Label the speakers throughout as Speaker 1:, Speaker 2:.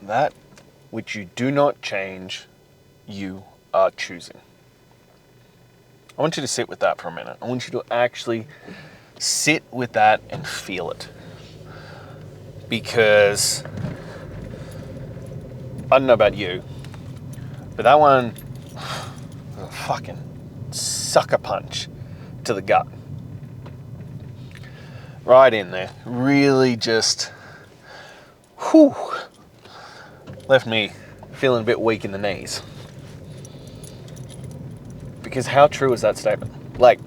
Speaker 1: that which you do not change, you are choosing. I want you to sit with that for a minute. I want you to actually sit with that and feel it. Because I don't know about you, but that one was a fucking sucker punch to the gut. Right in there. Really just, left me feeling a bit weak in the knees. Because how true is that statement? Like,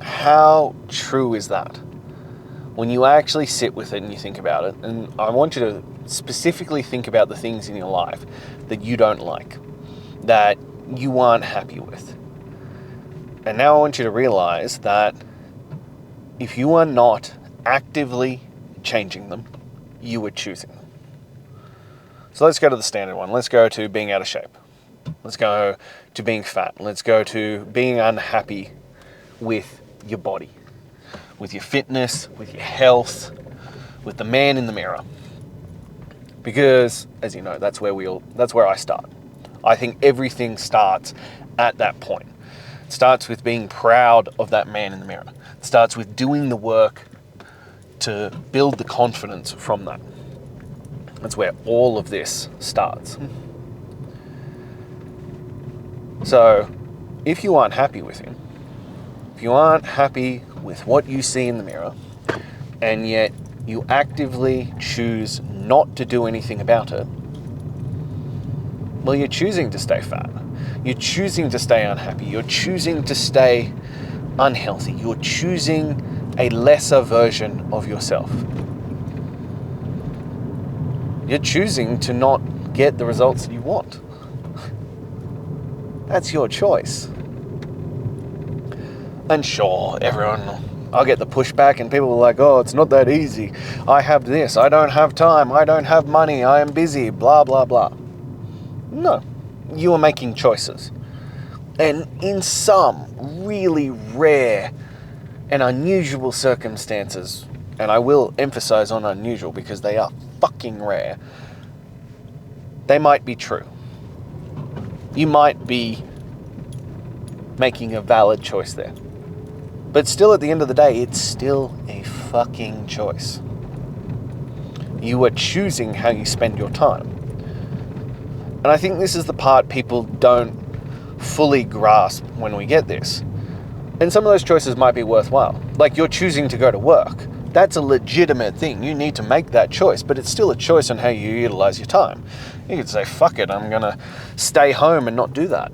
Speaker 1: how true is that? When you actually sit with it and you think about it, and I want you to specifically think about the things in your life that you don't like, that you aren't happy with. And now I want you to realize that if you are not actively changing them, you are choosing them. So let's go to the standard one. Let's go to being out of shape. Let's go to being fat. Let's go to being unhappy with your body, with your fitness, with your health, with the man in the mirror. Because, as you know, that's where I start. I think everything starts at that point. It starts with being proud of that man in the mirror. It starts with doing the work to build the confidence from that. That's where all of this starts. So, if you aren't happy with him, if you aren't happy with what you see in the mirror, and yet you actively choose not to do anything about it, well, you're choosing to stay fat. You're choosing to stay unhappy. You're choosing to stay unhealthy. You're choosing a lesser version of yourself. You're choosing to not get the results that you want. That's your choice. And sure, I'll get the pushback and people are like, oh, it's not that easy. I have this, I don't have time, I don't have money, I am busy, blah, blah, blah. No, you are making choices. And in some really rare and unusual circumstances, and I will emphasize on unusual because they are fucking rare, they might be true. You might be making a valid choice there. But still, at the end of the day, it's still a fucking choice. You are choosing how you spend your time. And I think this is the part people don't fully grasp when we get this. And some of those choices might be worthwhile. Like you're choosing to go to work. That's a legitimate thing. You need to make that choice, but it's still a choice on how you utilize your time. You could say, fuck it, I'm gonna stay home and not do that.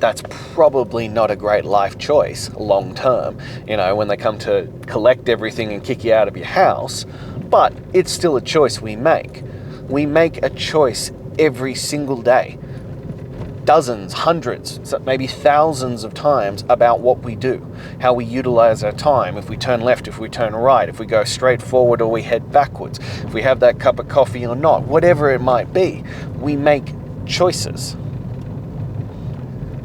Speaker 1: That's probably not a great life choice long term, when they come to collect everything and kick you out of your house, but it's still a choice we make. We make a choice every single day. Dozens, hundreds, maybe thousands of times about what we do, how we utilize our time, if we turn left, if we turn right, if we go straight forward or we head backwards, if we have that cup of coffee or not, whatever it might be, we make choices.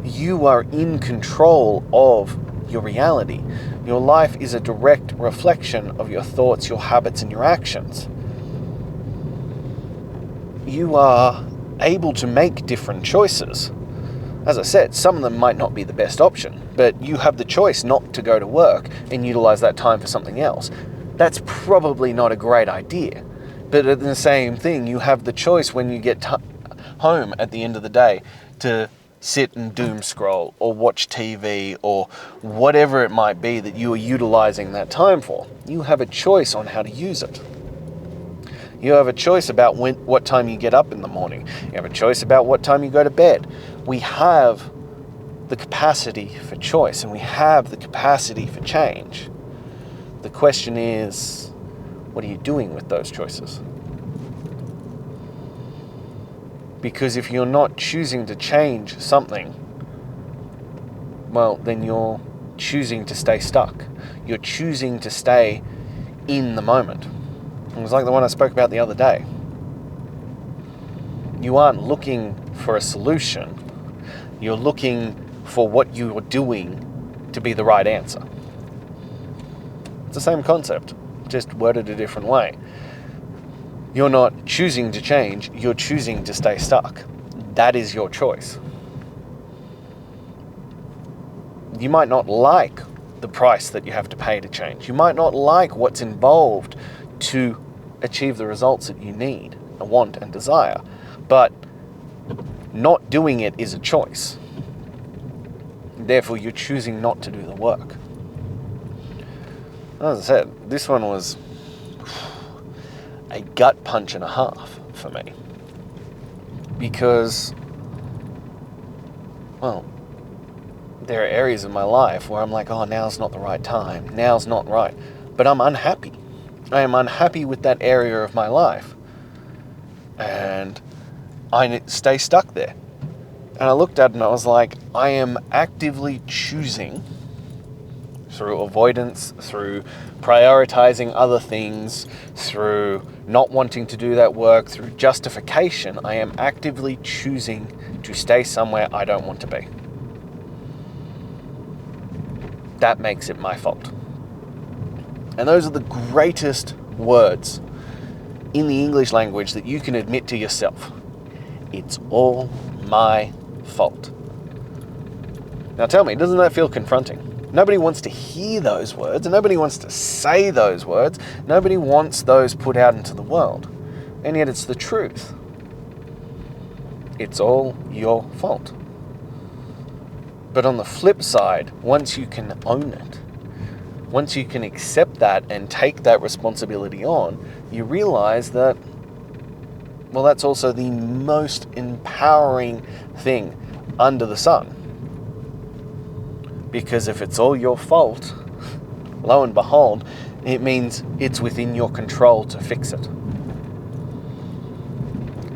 Speaker 1: You are in control of your reality. Your life is a direct reflection of your thoughts, your habits, and your actions. You are able to make different choices. As I said, some of them might not be the best option, but you have the choice not to go to work and utilize that time for something else. That's probably not a great idea, but at the same thing, you have the choice when you get home at the end of the day to sit and doom scroll or watch TV or whatever it might be that you are utilizing that time for. You have a choice on how to use it. You have a choice about what time you get up in the morning. You have a choice about what time you go to bed. We have the capacity for choice and we have the capacity for change. The question is, what are you doing with those choices? Because if you're not choosing to change something, well, then you're choosing to stay stuck. You're choosing to stay in the moment. It was like the one I spoke about the other day. You aren't looking for a solution. You're looking for what you're doing to be the right answer. It's the same concept, just worded a different way. You're not choosing to change, you're choosing to stay stuck. That is your choice. You might not like the price that you have to pay to change. You might not like what's involved to achieve the results that you need, want, and desire. But not doing it is a choice. Therefore, you're choosing not to do the work. As I said, this one was a gut punch and a half for me. Because, well, there are areas in my life where I'm like, oh, now's not the right time. Now's not right. But I'm unhappy. I am unhappy with that area of my life. And I stay stuck there. And I looked at it and I was like, I am actively choosing, through avoidance, through prioritizing other things, through not wanting to do that work, through justification, I am actively choosing to stay somewhere I don't want to be. That makes it my fault. And those are the greatest words in the English language that you can admit to yourself. It's all my fault. Now tell me, doesn't that feel confronting? Nobody wants to hear those words, and nobody wants to say those words. Nobody wants those put out into the world. And yet it's the truth. It's all your fault. But on the flip side, once you can own it, once you can accept that and take that responsibility on, you realize that, well, that's also the most empowering thing under the sun. Because if it's all your fault, lo and behold, it means it's within your control to fix it.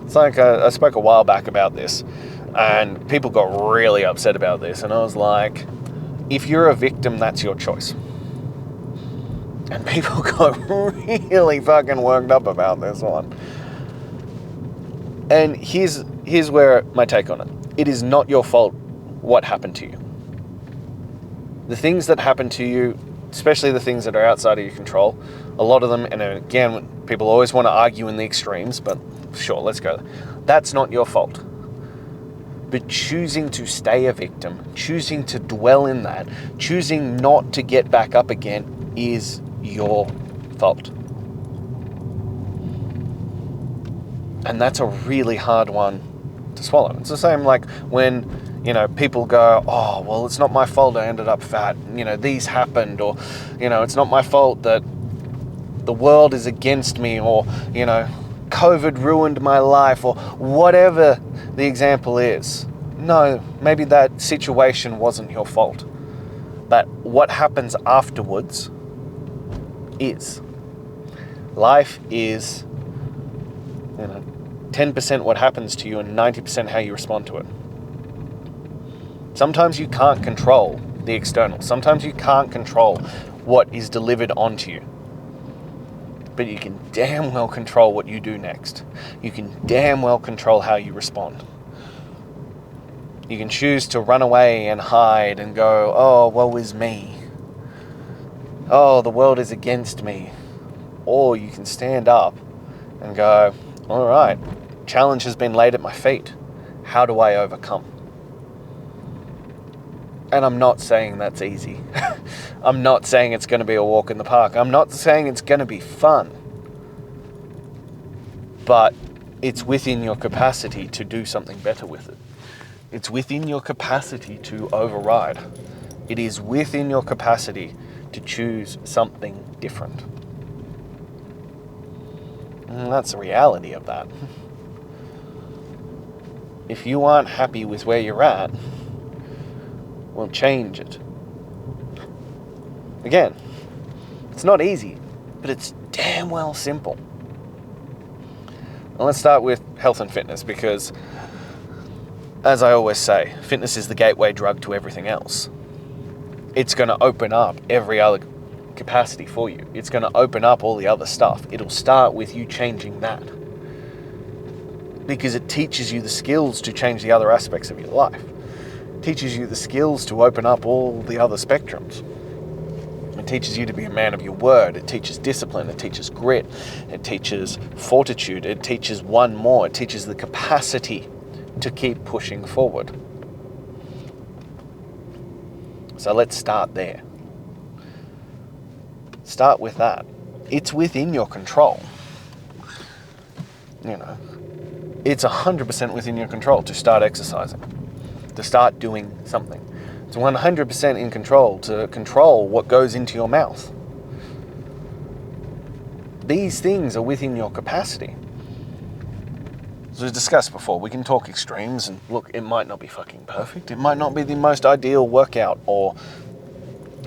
Speaker 1: It's like I spoke a while back about this, and people got really upset about this, and I was like, if you're a victim, that's your choice. And people got really fucking worked up about this one. And here's where my take on it. It is not your fault what happened to you. The things that happen to you, especially the things that are outside of your control, a lot of them, and again, people always want to argue in the extremes, but sure, let's go there. That's not your fault. But choosing to stay a victim, choosing to dwell in that, choosing not to get back up again is your fault. And that's a really hard one to swallow. It's the same like when, people go, oh, well, it's not my fault I ended up fat. These happened, or, it's not my fault that the world is against me, or, COVID ruined my life, or whatever the example is. No, maybe that situation wasn't your fault. But what happens afterwards is. Life is, 10% what happens to you and 90% how you respond to it. Sometimes you can't control the external. Sometimes you can't control what is delivered onto you. But you can damn well control what you do next. You can damn well control how you respond. You can choose to run away and hide and go, oh, woe is me. Oh, the world is against me. Or you can stand up and go, all right, challenge has been laid at my feet. How do I overcome? And I'm not saying that's easy. I'm not saying it's going to be a walk in the park. I'm not saying it's going to be fun. But it's within your capacity to do something better with it. It's within your capacity to override. It is within your capacity to choose something different. And that's the reality of that. If you aren't happy with where you're at, well, change it. Again, it's not easy, but it's damn well simple. Well, let's start with health and fitness, because, as I always say, fitness is the gateway drug to everything else. It's going to open up every other capacity for you. It's going to open up all the other stuff. It'll start with you changing that, because it teaches you the skills to change the other aspects of your life. It teaches you the skills to open up all the other spectrums. It teaches you to be a man of your word. It teaches discipline. It teaches grit. It teaches fortitude. It teaches one more. It teaches the capacity to keep pushing forward. So let's start there. Start with that. It's within your control. You know, it's 100% within your control to start exercising, to start doing something. It's 100% in control to control what goes into your mouth. These things are within your capacity. As we discussed before, we can talk extremes, and look, it might not be fucking perfect. It might not be the most ideal workout or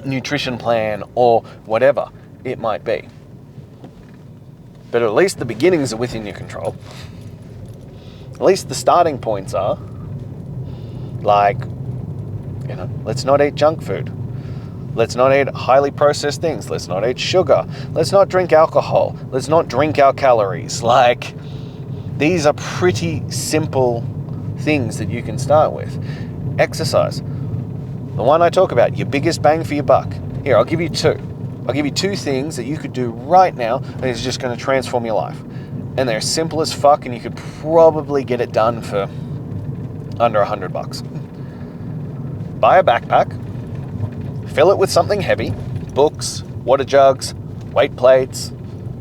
Speaker 1: nutrition plan or whatever it might be. But at least the beginnings are within your control. At least the starting points are. Like, you know, let's not eat junk food. Let's not eat highly processed things. Let's not eat sugar. Let's not drink alcohol. Let's not drink our calories. Like, these are pretty simple things that you can start with. Exercise. The one I talk about, your biggest bang for your buck. Here, I'll give you two. I'll give you two things that you could do right now that is just going to transform your life. And they're simple as fuck, and you could probably get it done for under $100. Buy a backpack, fill it with something heavy, books, water jugs, weight plates,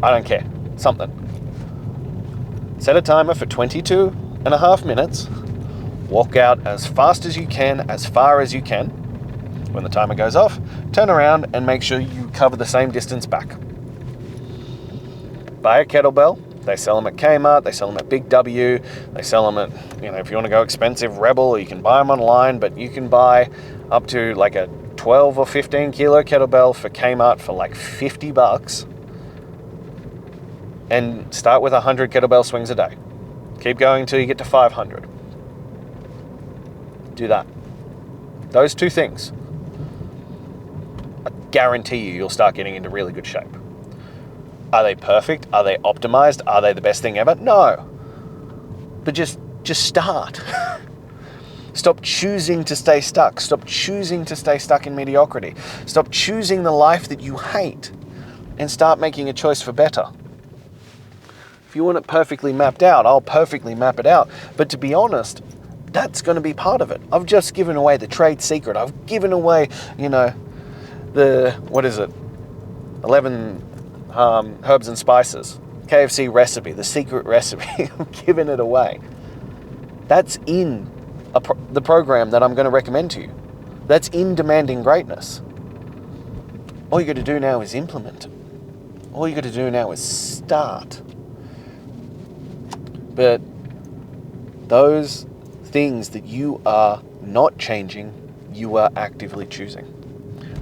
Speaker 1: I don't care, something. Set a timer for 22.5 minutes, walk out as fast as you can, as far as you can. When the timer goes off, turn around and make sure you cover the same distance back. Buy a kettlebell. They sell them at Kmart, they sell them at Big W, they sell them at, you know, if you want to go expensive, Rebel, or you can buy them online, but you can buy up to like a 12 or 15 kilo kettlebell for Kmart for like $50 and start with 100 kettlebell swings a day. Keep going until you get to 500. Do that. Those two things. I guarantee you'll start getting into really good shape. Are they perfect? Are they optimized? Are they the best thing ever? No. But just start. Stop choosing to stay stuck. Stop choosing to stay stuck in mediocrity. Stop choosing the life that you hate and start making a choice for better. If you want it perfectly mapped out, I'll perfectly map it out. But to be honest, that's going to be part of it. I've just given away the trade secret. I've given away, you know, the, what is it? 11 herbs and spices, KFC recipe, the secret recipe. I'm giving it away. That's in the program that I'm going to recommend to you. That's in Demanding Greatness. All you got to do now is implement it. All you got to do now is start. But those things that you are not changing, you are actively choosing.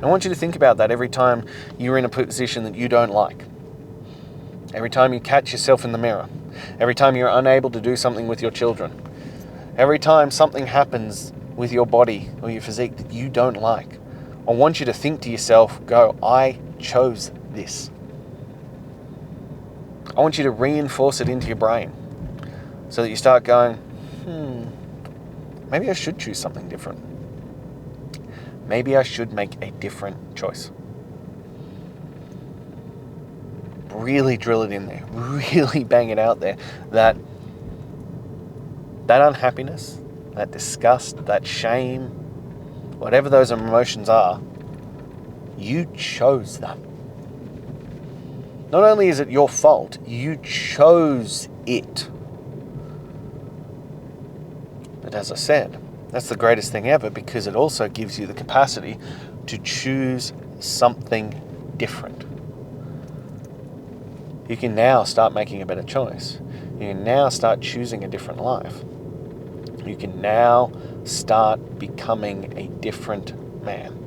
Speaker 1: I want you to think about that every time you're in a position that you don't like. Every time you catch yourself in the mirror. Every time you're unable to do something with your children. Every time something happens with your body or your physique that you don't like. I want you to think to yourself, go, I chose this. I want you to reinforce it into your brain so that you start going, maybe I should choose something different. Maybe I should make a different choice. Really drill it in there. Really bang it out there. That unhappiness, that disgust, that shame, whatever those emotions are, you chose that. Not only is it your fault, you chose it. But as I said, that's the greatest thing ever because it also gives you the capacity to choose something different. You can now start making a better choice. You can now start choosing a different life. You can now start becoming a different man.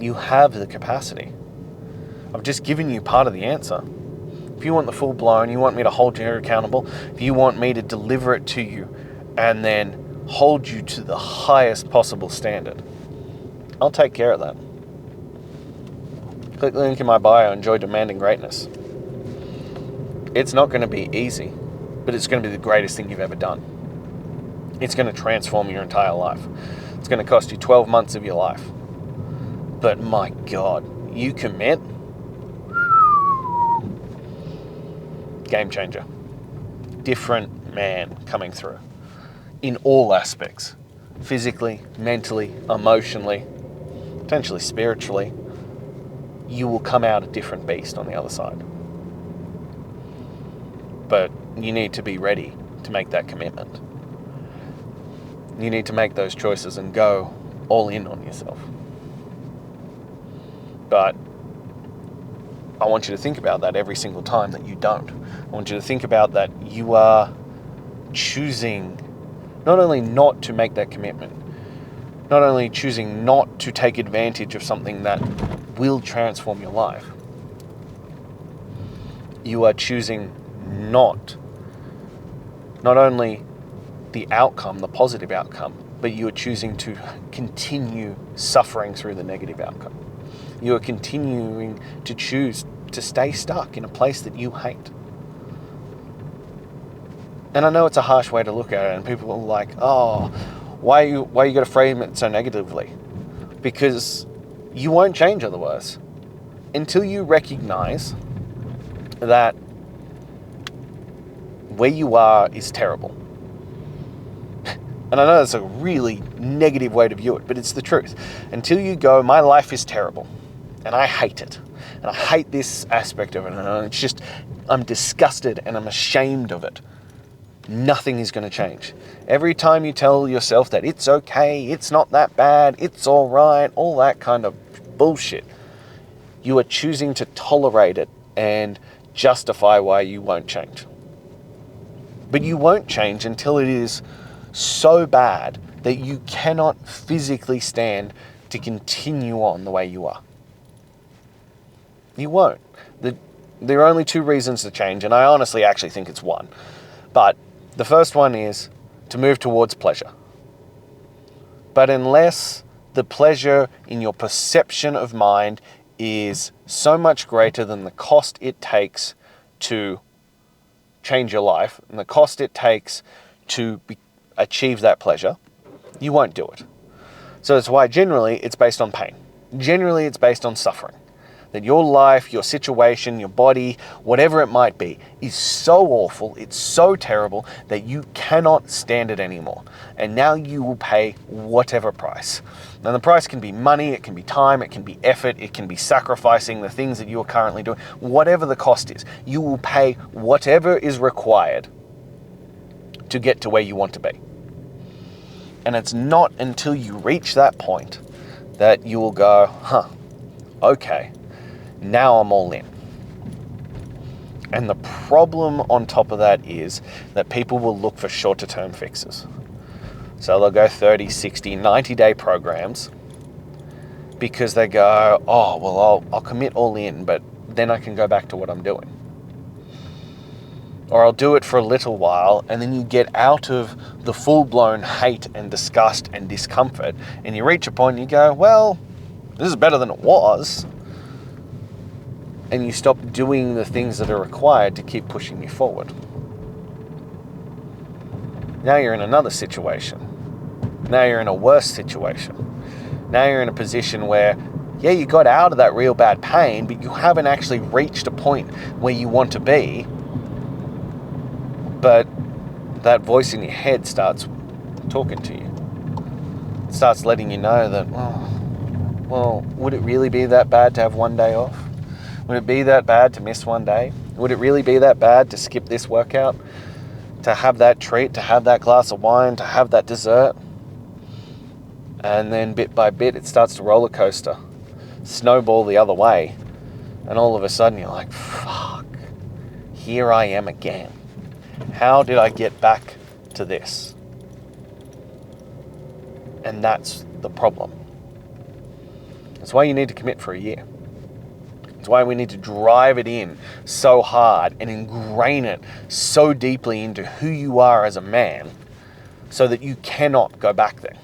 Speaker 1: You have the capacity. I've just given you part of the answer. If you want the full blown, you want me to hold you accountable, if you want me to deliver it to you and then hold you to the highest possible standard, I'll take care of that. Click the link in my bio, enjoy Demanding Greatness. It's not going to be easy, but it's going to be the greatest thing you've ever done. It's going to transform your entire life. It's going to cost you 12 months of your life. But my God, you commit, game changer. Different man coming through in all aspects. Physically, mentally, emotionally, potentially spiritually. You will come out a different beast on the other side. But you need to be ready to make that commitment. You need to make those choices and go all in on yourself. But I want you to think about that every single time that you don't. I want you to think about that you are choosing not only not to make that commitment, not only choosing not to take advantage of something that will transform your life, you are choosing not only the outcome, the positive outcome, but you are choosing to continue suffering through the negative outcome. You are continuing to choose to stay stuck in a place that you hate. And I know it's a harsh way to look at it, and people are like, oh, why you got to frame it so negatively? Because you won't change otherwise. Until you recognize that where you are is terrible. And I know that's a really negative way to view it, but it's the truth. Until you go, my life is terrible, and I hate it, and I hate this aspect of it, and it's just, I'm disgusted and I'm ashamed of it. Nothing is going to change. Every time you tell yourself that it's okay, it's not that bad, it's all right, all that kind of bullshit, you are choosing to tolerate it and justify why you won't change. But you won't change until it is so bad that you cannot physically stand to continue on the way you are. You won't. There are only two reasons to change, and I honestly actually think it's one. But the first one is to move towards pleasure. But unless the pleasure in your perception of mind is so much greater than the cost it takes to change your life and the cost it takes to achieve that pleasure, you won't do it. So that's why generally it's based on pain. Generally it's based on suffering. That your life, your situation, your body, whatever it might be, is so awful, it's so terrible that you cannot stand it anymore. And now you will pay whatever price. Now the price can be money, it can be time, it can be effort, it can be sacrificing the things that you are currently doing. Whatever the cost is, you will pay whatever is required to get to where you want to be. And it's not until you reach that point that you will go, okay, now I'm all in. And the problem on top of that is that people will look for shorter term fixes. So they'll go 30, 60, 90-day programs because they go, oh, well, I'll commit all in, but then I can go back to what I'm doing. Or I'll do it for a little while, and then you get out of the full-blown hate and disgust and discomfort, and you reach a point and you go, well, this is better than it was. And you stop doing the things that are required to keep pushing you forward. Now you're in another situation. Now you're in a worse situation. Now you're in a position where, yeah, you got out of that real bad pain, but you haven't actually reached a point where you want to be. But that voice in your head starts talking to you. It starts letting you know that, well, would it really be that bad to have one day off? Would it be that bad to miss one day? Would it really be that bad to skip this workout? To have that treat, to have that glass of wine, to have that dessert? And then bit by bit, it starts to roller coaster, snowball the other way. And all of a sudden you're like, fuck, here I am again. How did I get back to this? And that's the problem. That's why you need to commit for a year. It's why we need to drive it in so hard and ingrain it so deeply into who you are as a man so that you cannot go back there.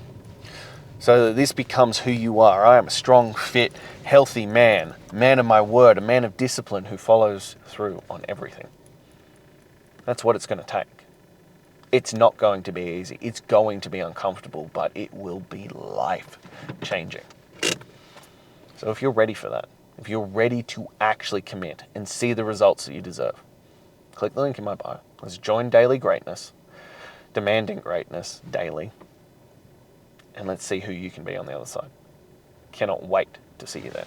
Speaker 1: So that this becomes who you are. I am a strong, fit, healthy man of my word, a man of discipline who follows through on everything. That's what it's going to take. It's not going to be easy. It's going to be uncomfortable, but it will be life-changing. So if you're ready for that, if you're ready to actually commit and see the results that you deserve, click the link in my bio. Let's join Daily Greatness, demanding greatness daily, and let's see who you can be on the other side. Cannot wait to see you there.